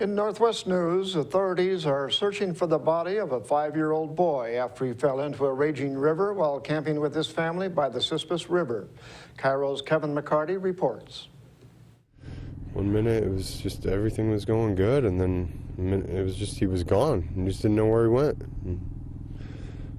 In Northwest news, authorities are searching for the body of a 5-year-old boy after he fell into a raging river while camping with his family by the Cispus River. Cairo's Kevin McCarty reports. One minute it was just everything was going good, and then it was just he was gone. You just didn't know where he went. And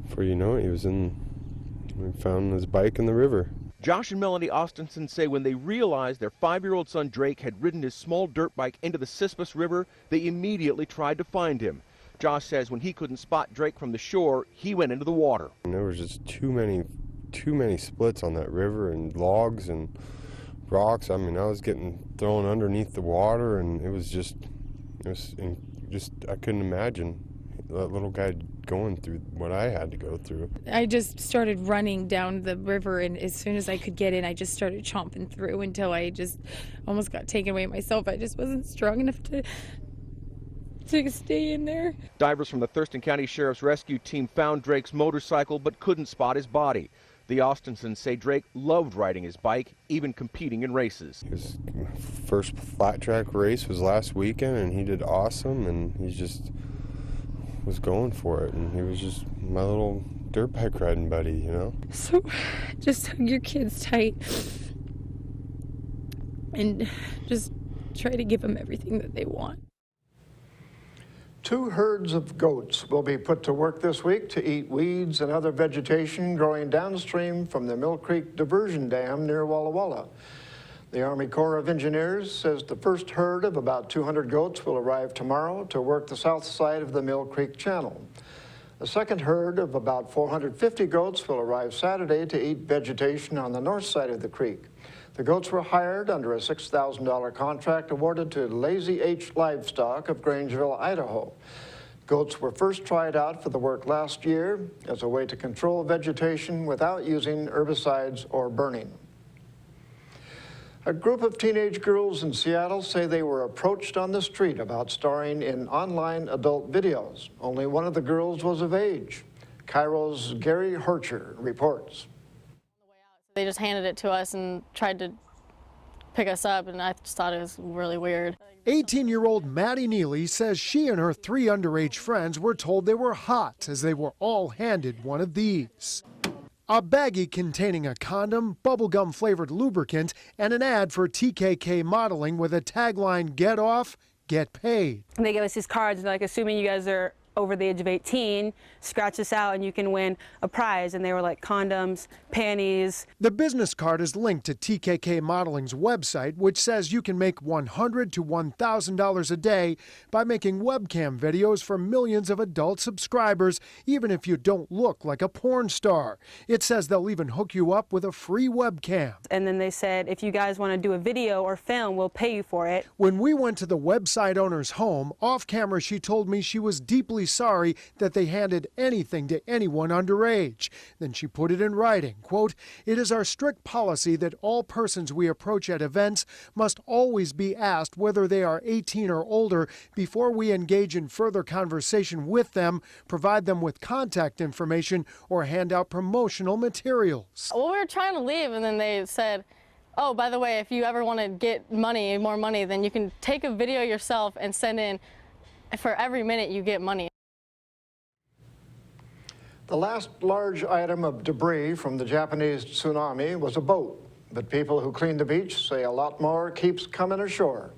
before you know it, we found his bike in the river. Josh and Melanie Austinson say when they realized their 5-year-old son Drake had ridden his small dirt bike into the Cispus River, they immediately tried to find him. Josh says when he couldn't spot Drake from the shore, he went into the water. And there was just too many splits on that river and logs and rocks. I mean, I was getting thrown underneath the water, and I couldn't imagine that little guy going through what I had to go through. I just started running down the river, and as soon as I could get in, I just started chomping through until I just almost got taken away myself. I just wasn't strong enough to stay in there. Divers from the Thurston County Sheriff's Rescue Team found Drake's motorcycle but couldn't spot his body. The Austinsons say Drake loved riding his bike, even competing in races. His first flat track race was last weekend, and he did awesome, and he just was going for it, and he was just my little dirt bike riding buddy, you know? So just hug your kids tight and just try to give them everything that they want. 2 herds of goats will be put to work this week to eat weeds and other vegetation growing downstream from the Mill Creek Diversion Dam near Walla Walla. The Army Corps of Engineers says the first herd of about 200 goats will arrive tomorrow to work the south side of the Mill Creek Channel. The second herd of about 450 goats will arrive Saturday to eat vegetation on the north side of the creek. The goats were hired under a $6,000 contract awarded to Lazy H Livestock of Grangeville, Idaho. Goats were first tried out for the work last year as a way to control vegetation without using herbicides or burning. A group of teenage girls in Seattle say they were approached on the street about starring in online adult videos. Only one of the girls was of age. Cairo's Gary Horcher reports. They just handed it to us and tried to pick us up, and I just thought it was really weird. 18-year-old Maddie Neely says she and her 3 underage friends were told they were hot as they were all handed one of these. A baggie containing a condom, bubblegum-flavored lubricant, and an ad for TKK modeling with a tagline, "Get off, get paid." And they gave us these cards, like, assuming you guys are over the age of 18, scratch this out and you can win a prize. And they were like condoms, panties. The business card is linked to TKK Modeling's website, which says you can make $100 to $1,000 a day by making webcam videos for millions of adult subscribers, even if you don't look like a porn star. It says they'll even hook you up with a free webcam. And then they said, if you guys want to do a video or film, we'll pay you for it. When we went to the website owner's home, off camera she told me she was deeply sorry that they handed anything to anyone underage. Then she put it in writing, quote, "It is our strict policy that all persons we approach at events must always be asked whether they are 18 or older before we engage in further conversation with them, provide them with contact information, or hand out promotional materials." Well, we were trying to leave, and then they said, oh, by the way, if you ever want to get money, more money, then you can take a video yourself and send in. For every minute you get money. The last large item of debris from the Japanese tsunami was a boat, but people who clean the beach say a lot more keeps coming ashore.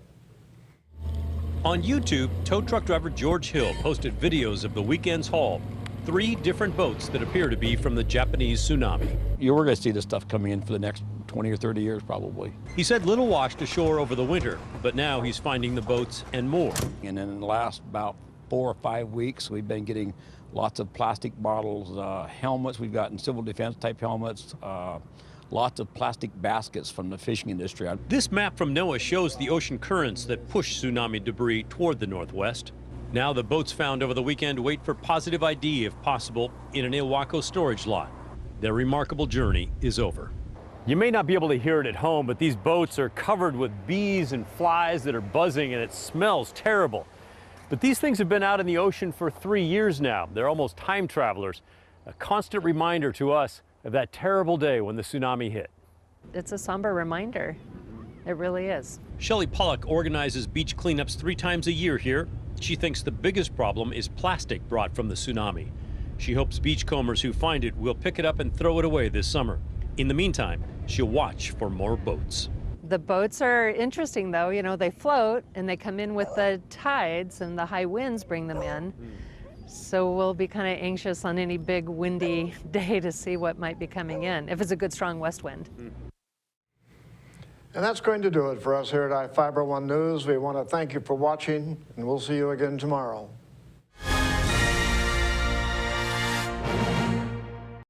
On YouTube, tow truck driver George Hill posted videos of the weekend's haul. 3 different boats that appear to be from the Japanese tsunami. You were going to see this stuff coming in for the next 20 or 30 years, probably. He said little washed ashore over the winter, but now he's finding the boats and more. And in the last about 4 or 5 weeks, we've been getting lots of plastic bottles, helmets. We've gotten civil defense type helmets, lots of plastic baskets from the fishing industry. This map from NOAA shows the ocean currents that push tsunami debris toward the northwest. Now the boats found over the weekend wait for positive ID, if possible, in an Ilwaco storage lot. Their remarkable journey is over. You may not be able to hear it at home, but these boats are covered with bees and flies that are buzzing, and it smells terrible. But these things have been out in the ocean for 3 years now. They're almost time travelers, a constant reminder to us of that terrible day when the tsunami hit. It's a somber reminder. It really is. Shelley Pollock organizes beach cleanups 3 times a year here. She thinks the biggest problem is plastic brought from the tsunami. She hopes beachcombers who find it will pick it up and throw it away this summer. In the meantime, she'll watch for more boats. The boats are interesting though, you know, they float and they come in with the tides and the high winds bring them in. So we'll be kind of anxious on any big windy day to see what might be coming in, if it's a good strong west wind. And that's going to do it for us here at iFIBER 1 News. We want to thank you for watching, and we'll see you again tomorrow.